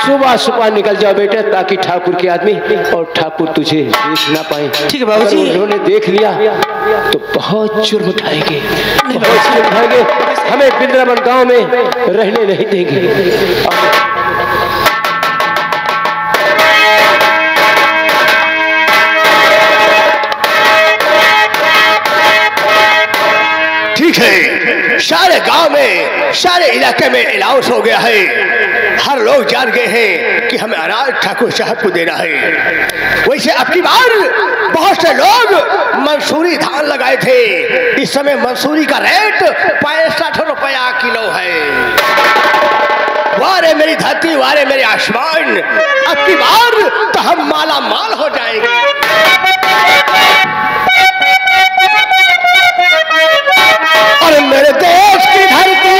सुबह सुबह निकल जाओ बेटे, ताकि ठाकुर के आदमी और ठाकुर तुझे देख ना पाए। ठीक है बाबूजी। उन्होंने देख लिया तो बहुत जुर्म उठाएंगे, बहुत जुर्म उठाएंगे, हमें वृंदावन गांव में रहने नहीं देंगे। ठीक है, सारे गांव में, सारे इलाके में अनाउंस हो गया है, हर लोग जान गए हैं कि हमें अनाज ठाकुर साहब को देना है। वैसे अब की बार बहुत से लोग मंसूरी धान लगाए थे, इस समय मंसूरी का रेट 65 रुपया किलो है। वारे मेरी धरती, वारे मेरे आसमान, अब की बार तो हम माला माल हो जाएंगे। और मेरे देश की धरती,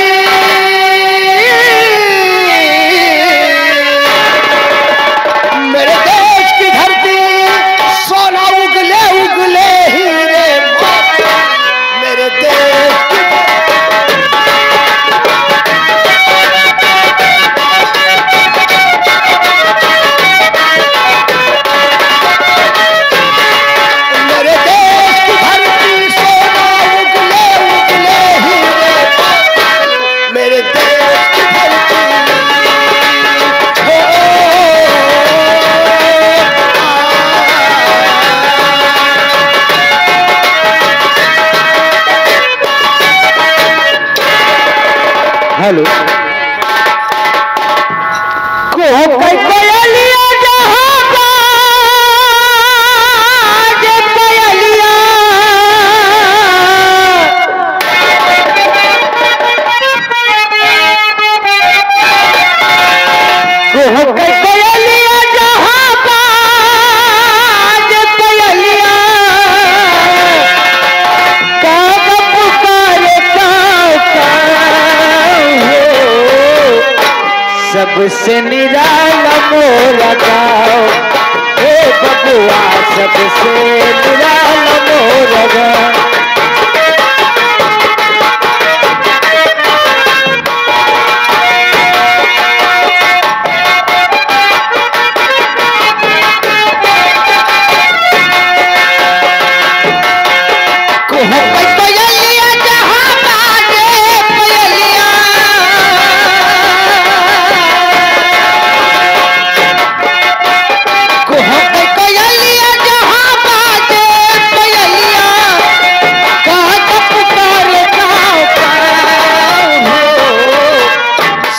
मेरे देश की धरती, सोना उगले उगले हीरे, मेरे देश की हेलो सबसे निराला मोरा गाँव, हे बबुआ सबसे निराला मोरा गाँव।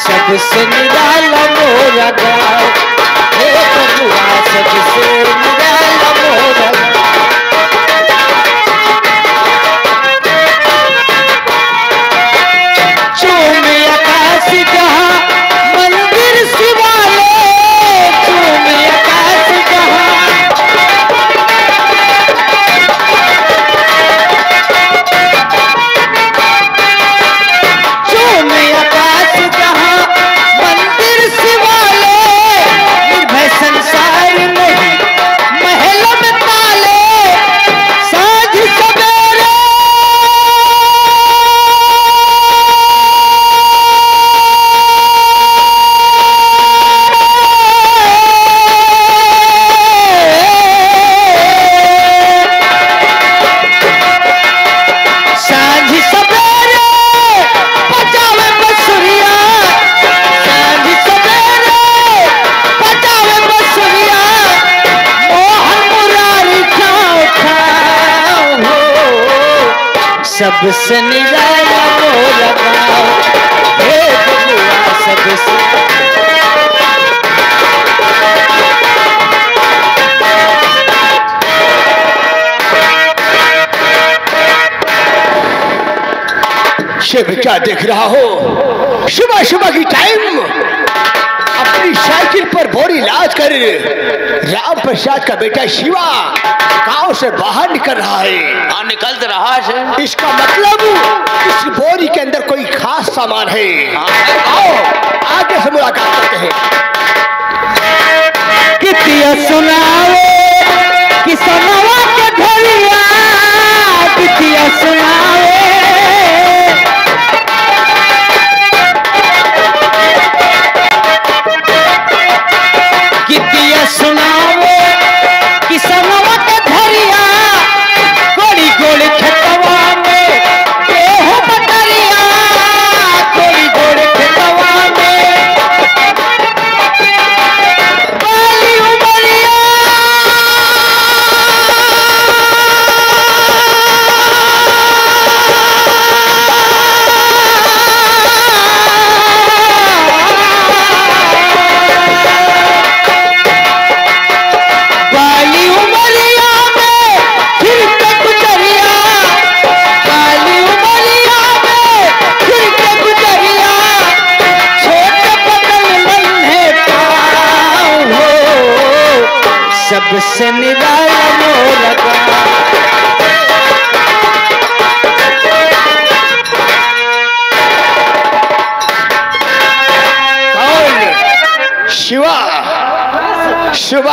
सबसे निराला मोरा गाँव, हे बबुआ सबसे निराला मोरा गाँव। चूमे आकाश जहाँ मंदिर शिवाले, चूमे आकाश जहाँ, चूमे आकाश जहाँ संसार नहीं महल में ताले, साँझ सवेरे साँझ सवेरे बजावे बसुरिया, साँझ सवेरे बजावे बसुरिया, मोहन मुरारी खाओ खाओ हो, सबसे निराला मोरा गाँव, हे बबुआ सबसे। शिव क्या देख रहा हो, सुबह सुबह की टाइम अपनी साइकिल पर बोरी लाद कर राम प्रसाद का बेटा शिवा गांव से बाहर निकल रहा है। हाँ निकल तो रहा है। इसका मतलब इस बोरी के अंदर कोई खास सामान है। आओ आगे से मुलाकात करते हैं। कितिया सुनावे किसनवा के धरिया, कितिया सुनावे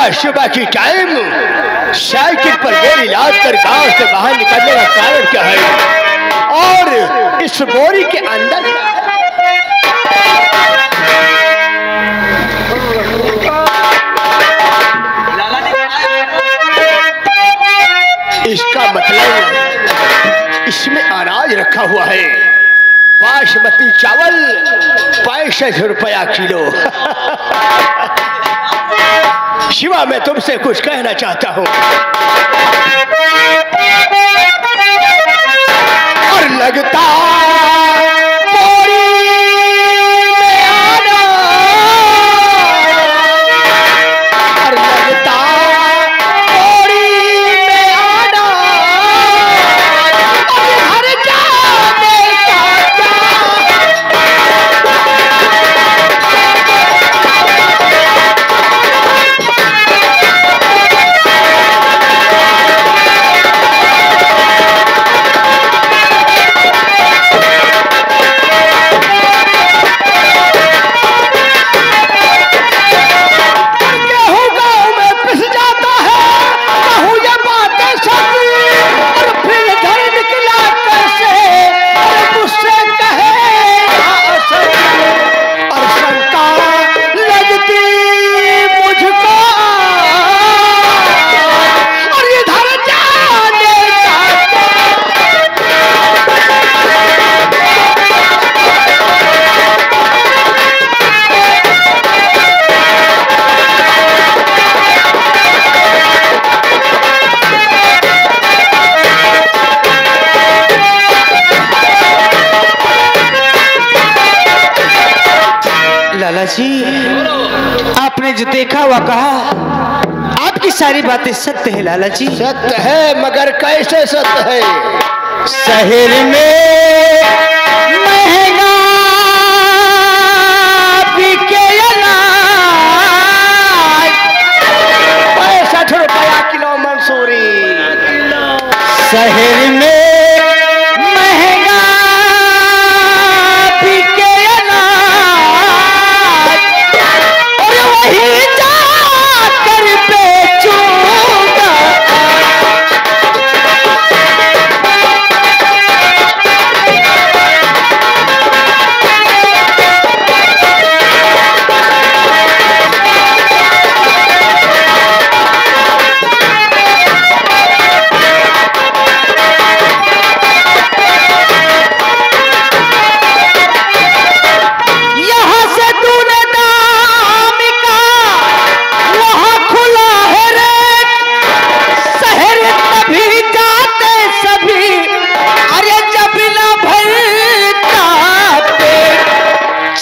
सुबह सुबह की टाइम साइकिल पर बोरी लाद कर गांव से बाहर निकलने का कारण क्या है और इस बोरी के अंदर इसका मतलब इसमें अनाज रखा हुआ है। बासमती चावल 65 रुपया किलो। शिवा, मैं तुमसे कुछ कहना चाहता हूं और लगता बोरी में आना और लगता बोरी में आना और हर जाने का जी, आपने जो देखा हुआ कहा, आपकी सारी बातें सत्य है लाला जी। सत्य है, मगर कैसे सत्य है? शहर में महंगा बिके अनाज 65 रुपया किलो मंसूरी। शहर में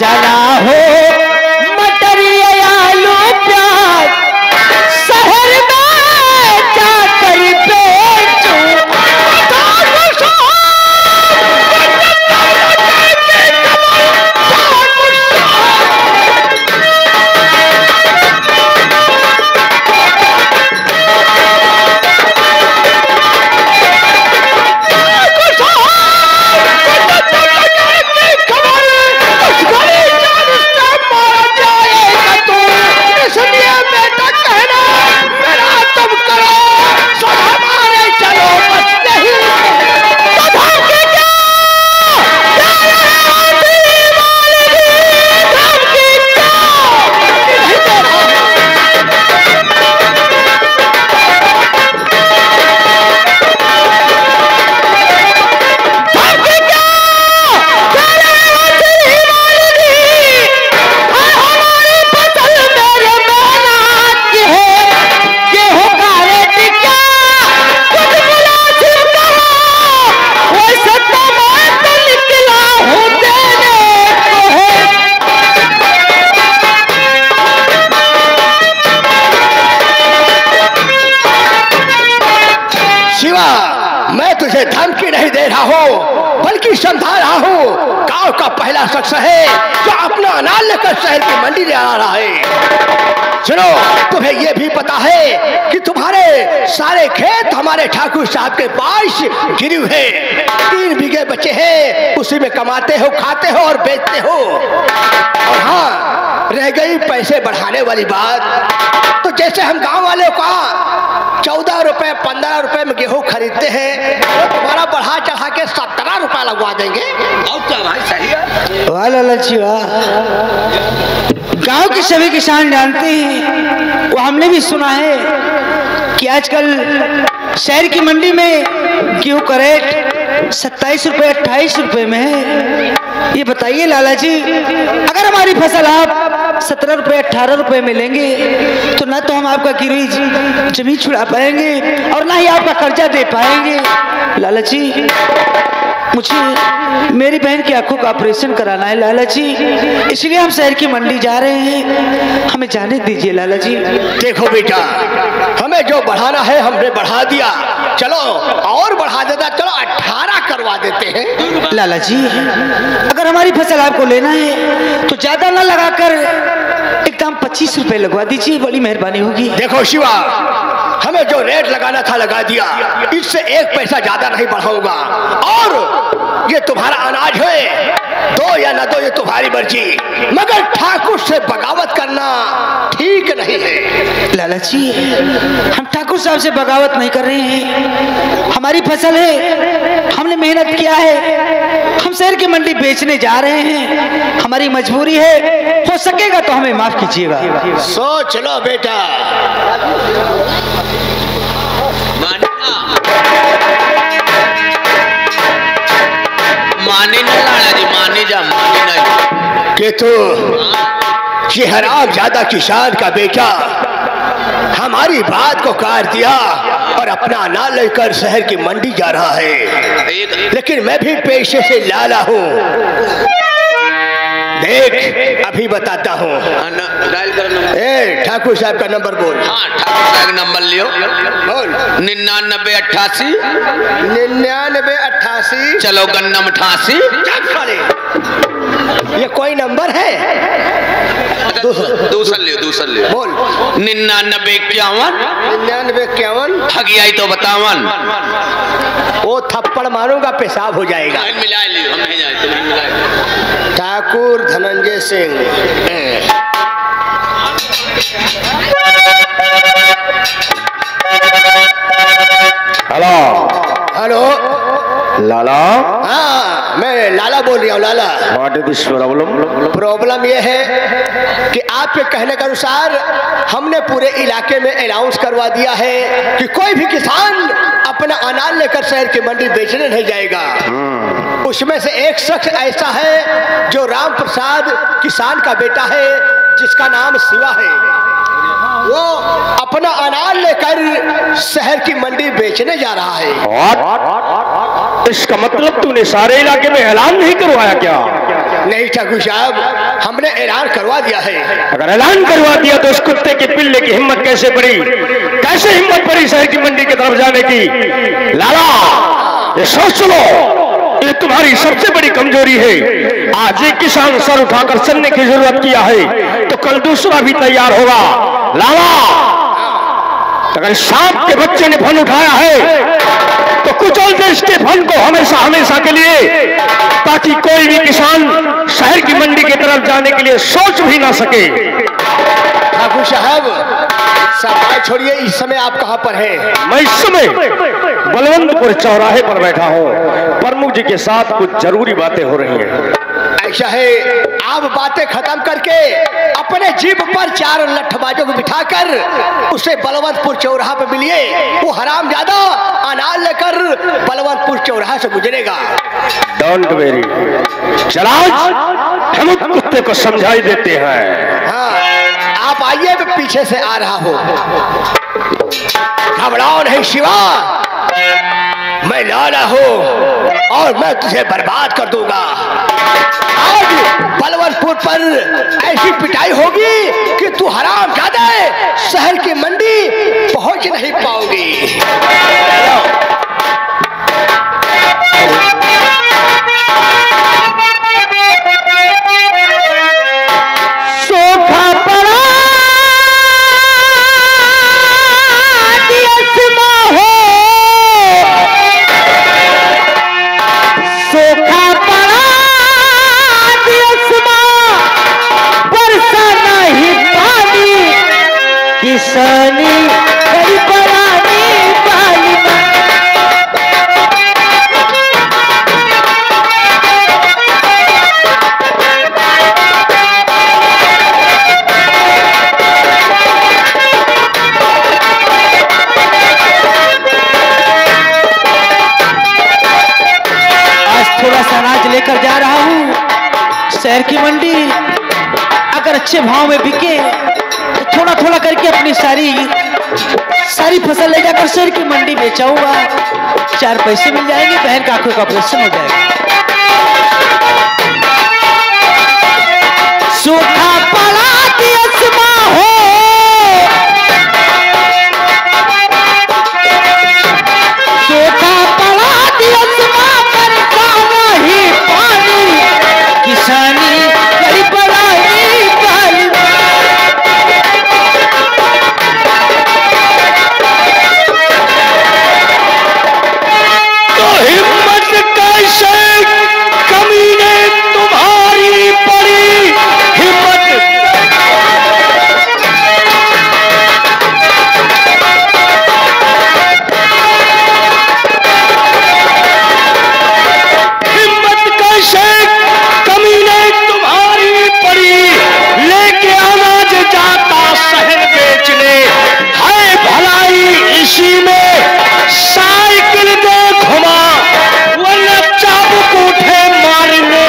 चला हो मटर आलू प्याज शहर में जाकर बेचूं। मैं तुझे धमकी नहीं दे रहा हूँ बल्कि समझा रहा हूँ। गांव का पहला शख्स है जो अपना अनाज लेकर शहर की मंडी ले आ रहा है। सुनो, तुम्हें यह भी पता है कि तुम्हारे सारे खेत हमारे ठाकुर साहब के पास गिरे हुए 3 बीघे बचे हैं, उसी में कमाते हो, खाते हो और बेचते हो। और हाँ, रह गई पैसे बढ़ाने वाली बात, तो जैसे हम गांव वाले का 14 रुपए 15 रुपए में गेहूं खरीदते हैं, तो तुम्हारा बढ़ा चढ़ा के 17 रुपए लगवा देंगे। और क्या भाई, सही है? वाह लाला जी वाह। गांव के सभी किसान जानते हैं, वो हमने भी सुना है कि आजकल शहर की मंडी में गेहूं का रेट 27 रुपए 28 रुपए में है। ये बताइए लाला जी, अगर हमारी फसल आप 17 रुपए 18 रुपए में लेंगे तो ना तो हम आपका गिरवी जमीन छुड़ा पाएंगे और ना ही आपका कर्जा दे पाएंगे। लाला जी, मुझे मेरी बहन की आंखों का ऑपरेशन कराना है लाला जी, इसलिए हम शहर की मंडी जा रहे हैं, हमें जाने दीजिए लाला जी। देखो बेटा, हमें जो बढ़ाना है हमने बढ़ा दिया, चलो और बढ़ा देता, चलो 18 करवा देते हैं। लाला जी, अगर हमारी फसल आपको लेना है तो ज्यादा ना लगाकर एकदम 25 रुपए लगवा दीजिए, बड़ी मेहरबानी होगी। देखो शिवा, हमें जो रेट लगाना था लगा दिया, इससे 1 पैसा ज्यादा नहीं बढ़ाऊंगा। और ये तुम्हारा अनाज है, दो या ना दो ये तुम्हारी मर्जी, मगर ठाकुर से बगावत करना ठीक नहीं है। लाला जी, हम ठाकुर साहब से बगावत नहीं कर रहे हैं, हमारी फसल है, हमने मेहनत किया है, हम शहर की मंडी बेचने जा रहे हैं, हमारी मजबूरी है, हो सकेगा तो हमें माफ कीजिएगा। सोच लो बेटा। मानी ना लाला जी, मानी जा, मानी ना कि तू ये हराम ज्यादा किसान का बेटा हमारी बात को काट दिया और अपना अनाज लेकर शहर की मंडी जा रहा है। लेकिन मैं भी पेशे से लाला हूँ। देख, अभी बताता हूँ। ए, ठाकुर साहब का नंबर बोल। हाँ, ठाकुर साहब का नंबर लियो, बोल। 9988 9988। चलो गन्नम 88। ये कोई नंबर है? दूसरा लियो बोल। 9951 9951। ठगियाई तो 52। वो थप्पड़ मारूंगा, पेशाब हो जाएगा। मिला लियो, हम नहीं जाए, तुम्हें मिला। ठाकुर धनंजय सिंह। Hello hello Lala. हाँ, मैं लाला बोल रहा हूँ। Lala, what is this problem? Problem यह है कि आपके कहने के अनुसार हमने पूरे इलाके में अनाउंस करवा दिया है कि कोई भी किसान अपना अनाज लेकर शहर की मंडी बेचने नहीं जाएगा। उसमें से एक शख्स ऐसा है जो राम प्रसाद किसान का बेटा है, जिसका नाम शिवा है। वो अपना अनाज लेकर शहर की मंडी बेचने जा रहा है। What? इसका मतलब तूने सारे इलाके में ऐलान नहीं करवाया क्या? नहीं ठाकुर साहब, हमने ऐलान करवा दिया है। अगर ऐलान करवा दिया तो उस कुत्ते के पिल्ले की हिम्मत कैसे पड़ी? कैसे हिम्मत पड़ी शहर की मंडी की तरफ जाने की? लाला, ये सोच लो, ये तुम्हारी सबसे बड़ी कमजोरी है। आज एक किसान सर उठाकर चलने की जरूरत किया है तो कल दूसरा भी तैयार होगा। लाला, अगर सांप के बच्चे ने फन उठाया है तो कुचल दे इसके फन को हमेशा हमेशा के लिए, ताकि कोई भी किसान शहर की मंडी की तरफ जाने के लिए सोच भी ना सके। ठाकुर साहब, सवाल छोड़िए, इस समय आप कहाँ पर हैं? मैं इस समय बलवंतपुर चौराहे पर बैठा हूँ। प्रमुख जी के साथ कुछ जरूरी बातें हो रही हैं। ऐसा है, आप बातें खत्म करके अपने जीप पर 4 लठबाजों को बिठाकर उसे बलवंतपुर चौराहा पे मिलिए। वो हरामजादा अनाज लेकर बलवंतपुर चौराहा से गुजरेगा। डोंट वेरी, चला हम कुत्ते को समझाई देते हैं। हाँ, आप आइए, मैं पीछे से आ रहा हूँ। घबराओ नहीं शिवा, मैं लाला हूँ और मैं तुझे बर्बाद कर दूंगा। आज बलवंतपुर पर ऐसी पिटाई होगी कि तू हरामजादा शहर की मंडी पहुंच नहीं पाओगी। शहर की मंडी अगर अच्छे भाव में बिके तो थोड़ा थोड़ा करके अपनी सारी फसल ले जाकर शहर की मंडी बेचाऊंगा, 4 पैसे मिल जाएंगे, बहन का आंखों का ऑपरेशन हो जाएगा। सूखा पड़ा दियसमा हो, सूखा पड़ा दियसमा पर ही पानी, किसानी करी पड़ाई काली। तो हिम्मत कैसे कमीने तुम्हारी पड़ी, हिम्मत कैसे कमीने तुम्हारी पड़ी, लेके अनाज जाता शहर बेचने, है भलाई इसी में साइकिल दे घुमा, वरना चाबुक उठे मारने।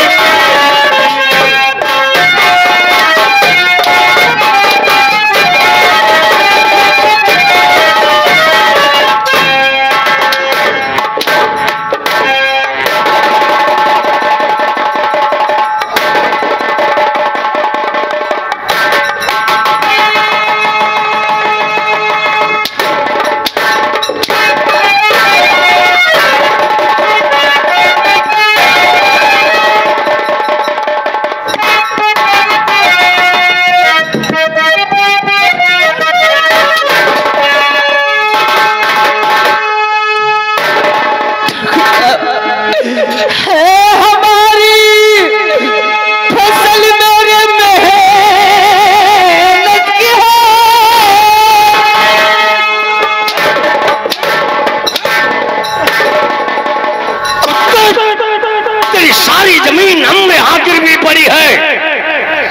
सारी जमीन हम में हाजिर भी पड़ी है,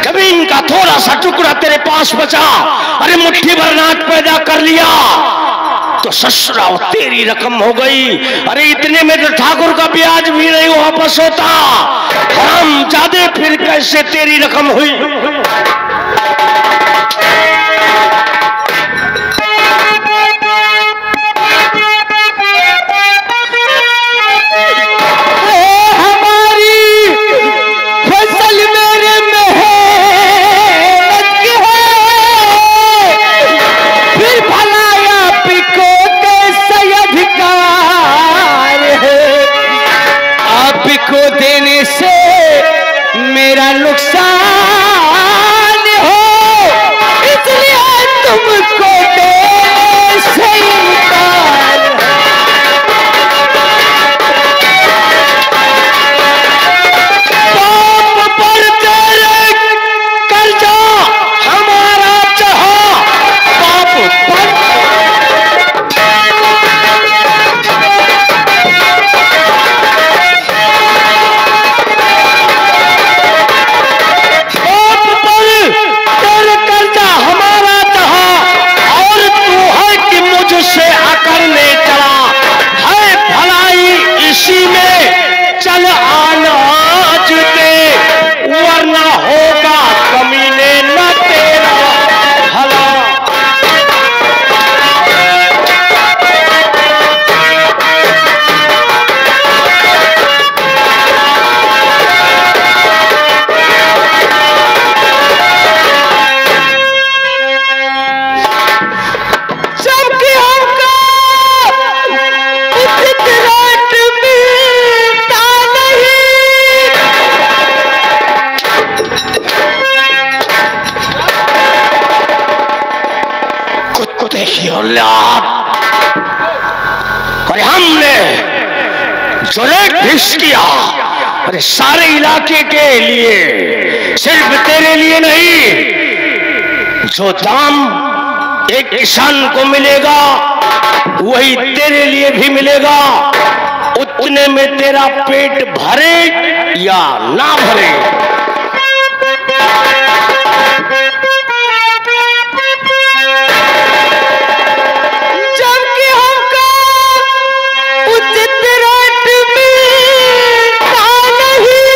जमीन का थोड़ा सा टुकड़ा तेरे पास बचा, अरे मुट्ठी भर अनाज पैदा कर लिया तो ससुरा तेरी रकम हो गई। अरे इतने में तो ठाकुर का ब्याज भी नहीं वापस होता, हम ज्यादा फिर कैसे तेरी रकम हुई। को देने से मेरा नुकसान हो, इसलिए तुमको देने से इनकार। बाप पर तेरे कर्जा हमारा चाहा, बाप पर चल अनाज दे, वरना होगा कमीने न तेरा भला। जबकि हमको उचित रेट मिलता नहीं, खुद देखिए औलाद, अरे हमने जो रेट फिक्स किया, अरे सारे इलाके के लिए, सिर्फ तेरे लिए नहीं, जो दाम एक किसान को मिलेगा वही तेरे लिए भी मिलेगा। उतने में तेरा पेट भरे या ना भरे, जबकि हमको उचित रेट मिलता नहीं,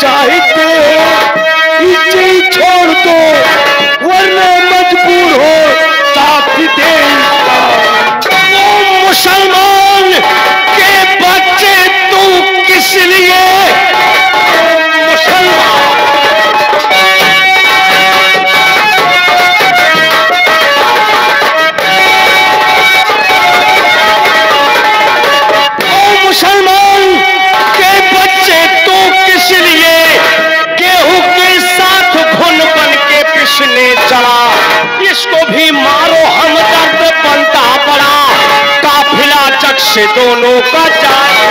चाहते हो इसे छोड़ दो, वरना मजबूर हो साथ दे। वो मुसलमान के बच्चे तू किस लिए मुसलमान, मुसलमान के बच्चे तो किस लिए गेहूं के साथ घुन बन के पिसने चला, इसको भी मारो हमदर्द बनता पड़ा, काफिला जग से दोनों का जाए।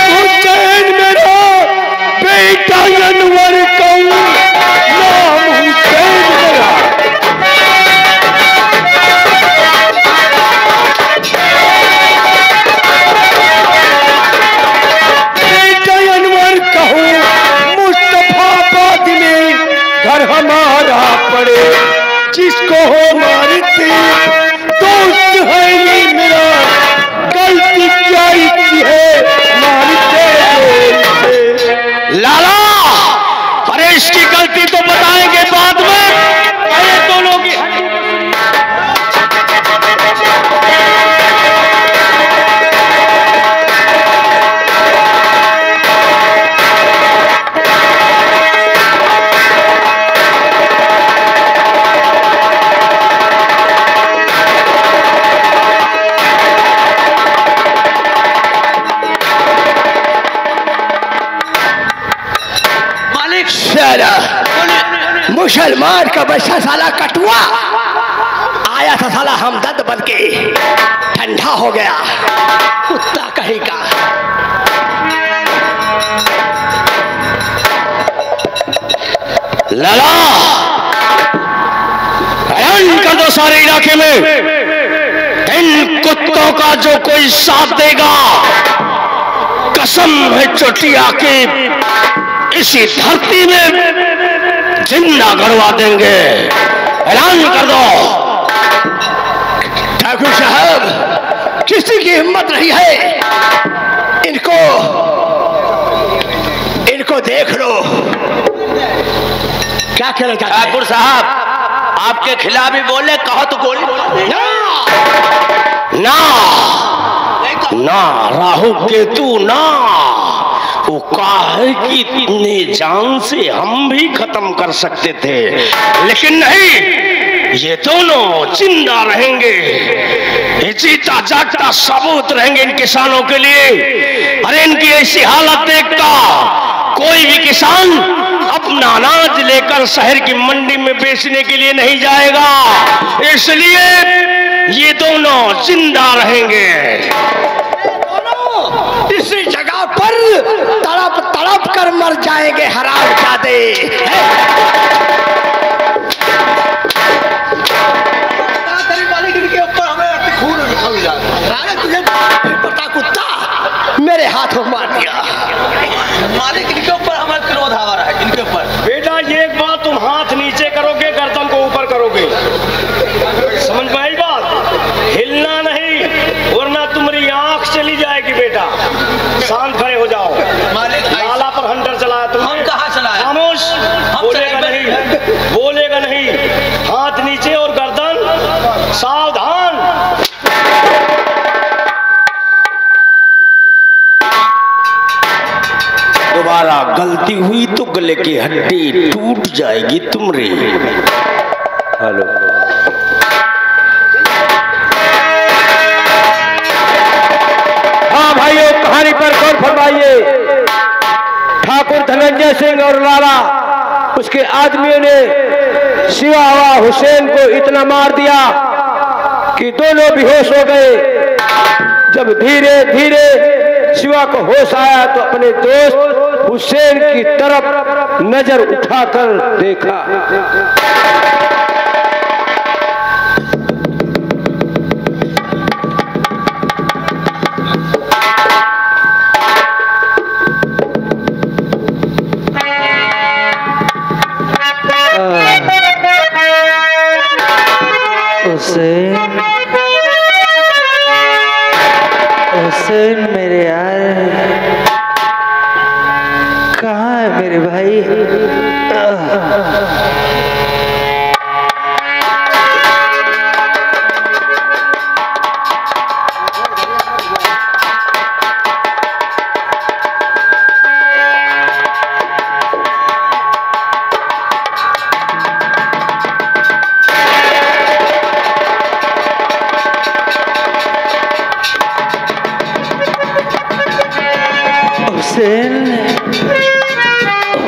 हुसैन मेरा बेटा अनवर कहूं, नाम हुसैन मेरा। घर हमारा पड़े जिसको हो मारते, दोस्त है ये मेरा, गलती क्या की है मारते। लाला अरे इसकी गलती तो बताएंगे बाद में, अरे दोनों की मुसलमान का बच्चा साला कटुआ आया था, साला हमदर्द बन के ठंडा हो गया, कुत्ता कहेगा। लाला ऐलान कर दो सारे इलाके में, इन कुत्तों का जो कोई साथ देगा, कसम है चोटिया की इसी धरती में जिंदा गड़वा देंगे। ऐलान कर दो। ठाकुर साहब किसी की हिम्मत नहीं है, इनको देख लो। क्या कहना चाहते हैं? ठाकुर साहब आपके खिलाफ ही बोले, कहो तो गोली ना ना ना राहु केतु ना, वो काहे कि इतने जान से हम भी खत्म कर सकते थे, लेकिन नहीं, ये दोनों जिंदा रहेंगे, ये जीता जागता सबूत रहेंगे इन किसानों के लिए। अरे इनकी ऐसी हालत देखता कोई भी किसान अपना अनाज लेकर शहर की मंडी में बेचने के लिए नहीं जाएगा, इसलिए ये दोनों जिंदा रहेंगे। इसी जगह पर तड़प तड़प कर मर जाएंगे हरामजादे। तुझे पता कुत्ता मेरे हाथों मार दिया, मालिक इनके ऊपर हमारा क्रोध आ रहा है, इनके ऊपर। बेटा एक बात, तुम हाथ नीचे करोगे, गर्दन को ऊपर करोगे, समझ में आई बात? हिलना नहीं वरना तुम्हारी आंख चली जाएगी। बेटा शांत खड़े हो जाओ। लाला पर हंटर चलाया तुमने। हम कहाँ चलाया? खामोश, बोलेगा नहीं, बोलेगा नहीं। हाथ नीचे और गर्दन सावधान। दोबारा गलती हुई तो गले की हड्डी टूट जाएगी तुम्हारी। हेलो, हाँ भाइयों, कहानी पर गौर फरमाइए। ठाकुर धनंजय सिंह और लाला उसके आदमियों ने शिवा व हुसैन को इतना मार दिया कि दोनों बेहोश हो गए। जब धीरे धीरे शिवा को होश आया तो अपने दोस्त हुसैन की तरफ नजर उठाकर देखा। हुसैन मेरे यार, कहाँ मेरे भाई।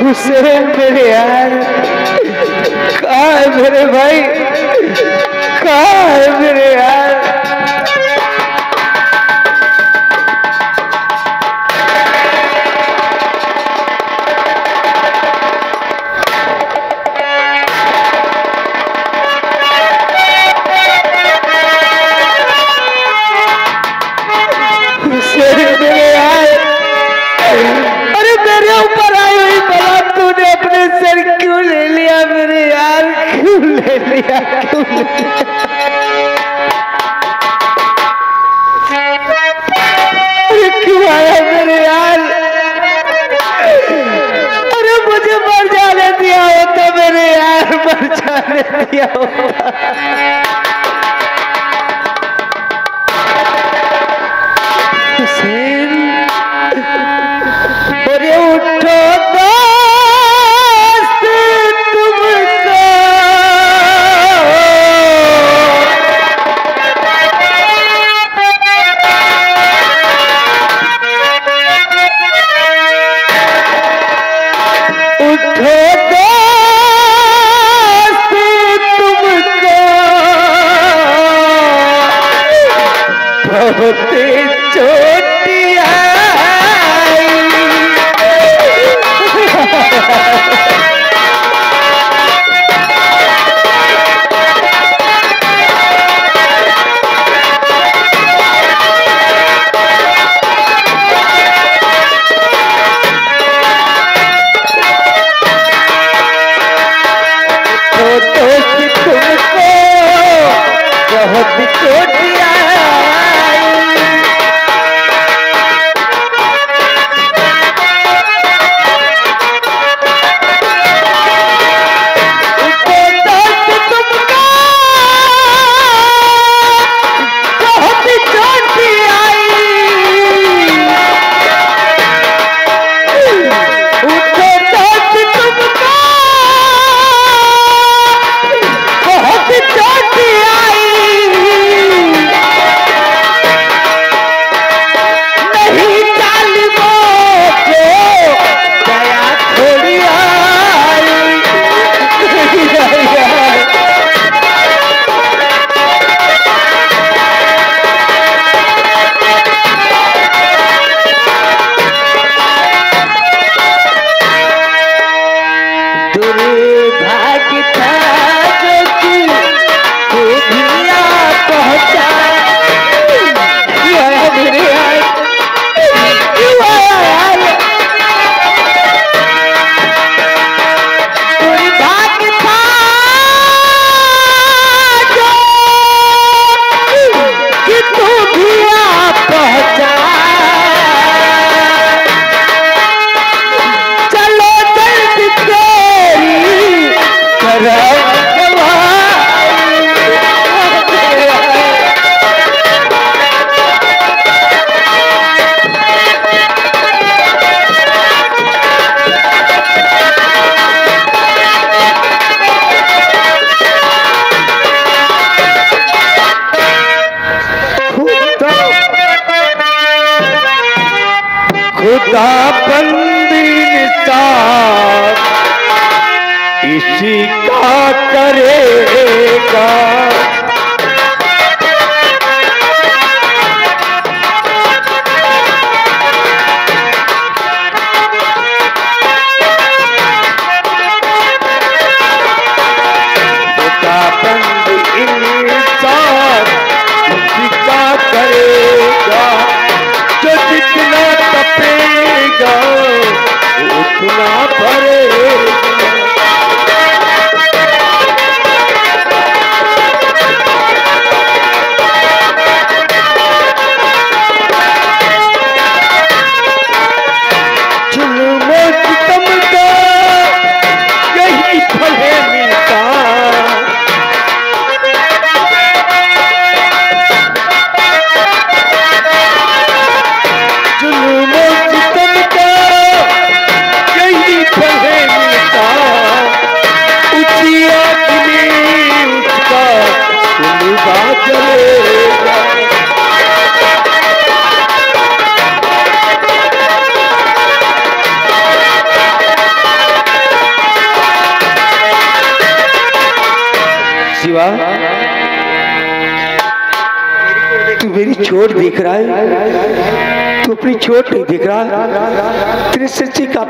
हुसैन मेरे यार, कहाँ है मेरे भाई, कहाँ है मेरे यार। हुसैन मेरे यार, अरे मेरे ऊपर आई हुई बला तूने अपने सर क्यों ले लिया मेरे यार, क्यों ले लिया, क्यों ले लिया? अरे क्यों आया मेरे यार, अरे मुझे मर जाने दिया होता मेरे यार, मर जाने दिया होता। हुसैन अरे उठो दोस्त तुमको, उठो दोस्त तुमको बहुत चोटियां बहुत चोटियां खुदा बंदी निसार इसी का करेगा। खुदा बंदी इंसान इसी का करेगा, जो जितना तपेगा उतना भरेगा। जुल्म सितम शिवा, तू मेरी चोट देख रहा है, तू अपनी चोट नहीं देख रहा, तेरे सच्चे का